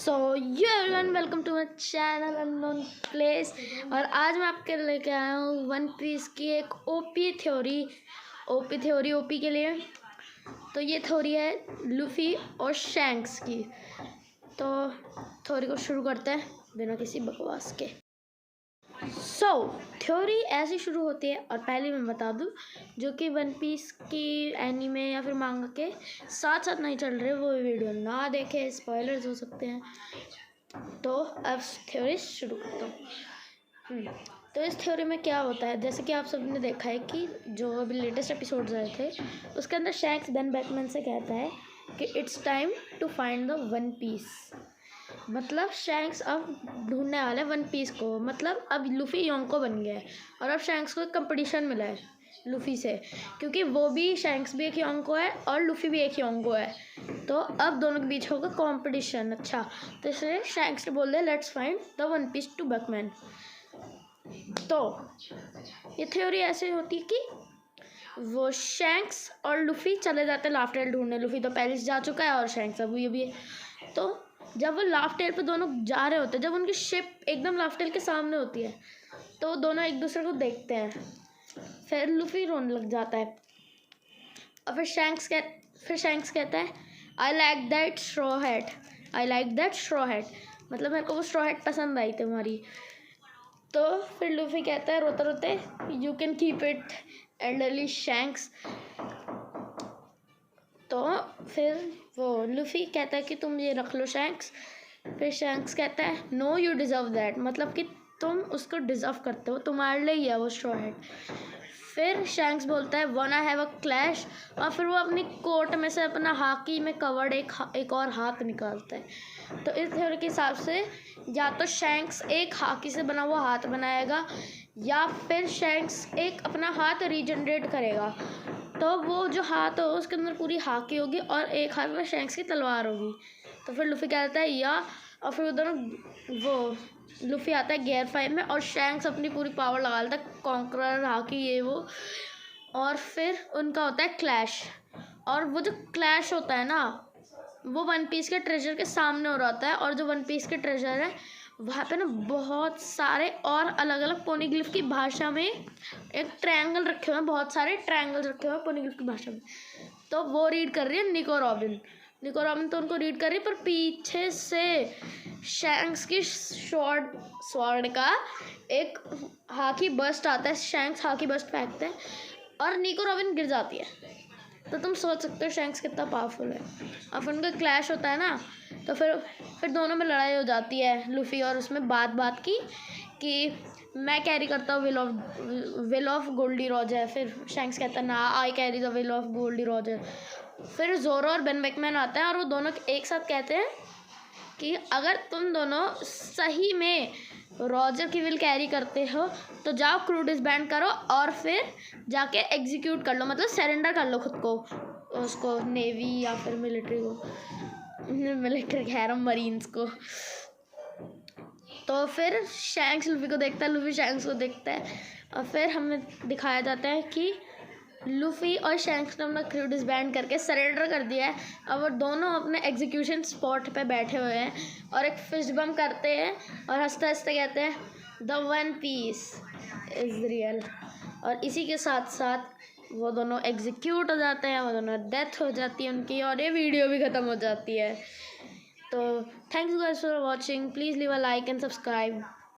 So you everyone, welcome to my channel unknown place. और आज मैं आपके लेके आया हूँ वन पीस की एक ओपी थ्योरी के लिए। तो ये थ्योरी है लूफी और शैंक्स की। तो थ्योरी को शुरू करते हैं बिना किसी बकवास के। थ्योरी ऐसी शुरू होती है, और पहले मैं बता दूं जो कि वन पीस की एनीमे या फिर मांगा के साथ साथ नहीं चल रहे वो वीडियो ना देखे, स्पॉयलर्स हो सकते हैं। तो अब थ्योरी शुरू करता हूँ। तो इस थ्योरी में क्या होता है, जैसे कि आप सबने देखा है कि जो अभी लेटेस्ट एपिसोड्स आए थे उसके अंदर शैंक्स बेन बैकमैन से कहता है कि it's time to find the one piece. मतलब शैंक्स अब ढूंढने वाला है वन पीस को। मतलब अब लूफी योंको बन गया है और अब शैंक्स को एक कंपटीशन मिला है लूफी से, क्योंकि वो भी शैंक्स भी एक योंको है और लूफी भी एक योंको है। तो अब दोनों के बीच होगा कंपटीशन। अच्छा, तो इसलिए शैंक्स ने बोल दिया let's find the one piece to Beckman. तो ये थ्योरी ऐसे होती है कि वो शैंक्स और लूफी चले जाते हैं लाफ्टेल ढूंढने। लूफी तो पेरिस जा चुका है और शैंक्स अब ये भी है। तो जब वो लाफ्टेल पे दोनों जा रहे होते हैं, जब उनकी शिप एकदम लाफ्टेल के सामने होती है, तो दोनों एक दूसरे को देखते हैं। फिर लूफी रोने लग जाता है और फिर शैंक्स कहता है I like that straw hat. मतलब मेरे को वो स्ट्रॉ हैट पसंद आई तुम्हारी। तो फिर लूफी कहता है रोते रोते you can keep it elderly shanks. तो फिर वो लूफी कहता है कि तुम ये रख लो शैंक्स। फिर शैंक्स कहता है नो यू डिज़र्व दैट, मतलब कि तुम उसको डिज़र्व करते हो, तुम्हारे लिए ही है वो स्ट्रॉ हैट। फिर शैंक्स बोलता है वाना हैव अ क्लैश, और फिर वो अपनी कोट में से अपना हाकी में कवर्ड एक और हाथ निकालता है। तो इस थ्योरी के हिसाब से या तो शैंक्स एक हाकी से बना हुआ हाथ बनाएगा या फिर शैंक्स एक अपना हाथ रीजनरेट करेगा। तो वो जो हाथ हो उसके अंदर पूरी हाकी होगी और एक हाथ में शैंक्स की तलवार होगी। तो फिर लूफी कहता है या, और फिर उधर वो लूफी आता है गियर 5 में और शैंक्स अपनी पूरी पावर लगा लेता है, कॉन्करर हाकी ये वो। और फिर उनका होता है क्लैश। और वो जो क्लैश होता है ना, वो वन पीस के ट्रेजर के सामने हो रहा होता है। और जो वन पीस के ट्रेजर है वहाँ पे ना बहुत सारे और अलग अलग पोनीग्लिफ की भाषा में एक ट्रायंगल रखे हुए हैं, बहुत सारे ट्रायंगल्स रखे हुए हैं पोनीग्लिफ की भाषा में। तो वो रीड कर रही है निको रॉबिन तो उनको रीड कर रही है, पर पीछे से शैंक्स की स्वॉर्ड का एक हाकी बस्ट आता है। शैंक्स हाकी बस्ट फेंकते हैं और निको रॉबिन गिर जाती है। तो तुम सोच सकते हो शैंक्स कितना पावरफुल है। और फिर उनका क्लैश होता है ना, तो फिर दोनों में लड़ाई हो जाती है लूफी और उसमें बात की कि मैं कैरी करता हूँ विल ऑफ गोल्डी रॉजर। फिर शैंक्स कहता है ना I carry the will of Gol D Roger. फिर जोरो और बेन बैकमैन आते हैं और वो दोनों एक साथ कहते हैं कि अगर तुम दोनों सही में रॉजर की विल कैरी करते हो तो जाओ क्रू डिसबैंड करो और फिर जाके एग्जीक्यूट कर लो, मतलब सरेंडर कर लो खुद को, उसको नेवी या फिर मिलिट्री खैर मरीन्स को। तो फिर शैंक्स लूफी को देखता है, लूफी शैंक्स को देखता है, और फिर हमें दिखाया जाता है कि लूफी और शैंक्स ने अपना क्रू डिसबैंड करके सरेंडर कर दिया है। अब वो दोनों अपने एग्जीक्यूशन स्पॉट पे बैठे हुए हैं और एक फिस्ट बम करते हैं और हंसते हंसते कहते हैं the one piece is real. और इसी के साथ साथ वो दोनों एग्जीक्यूट हो जाते हैं, वो दोनों डेथ हो जाती है उनकी और ये वीडियो भी ख़त्म हो जाती है। तो thanks guys for watching, please leave a like and subscribe.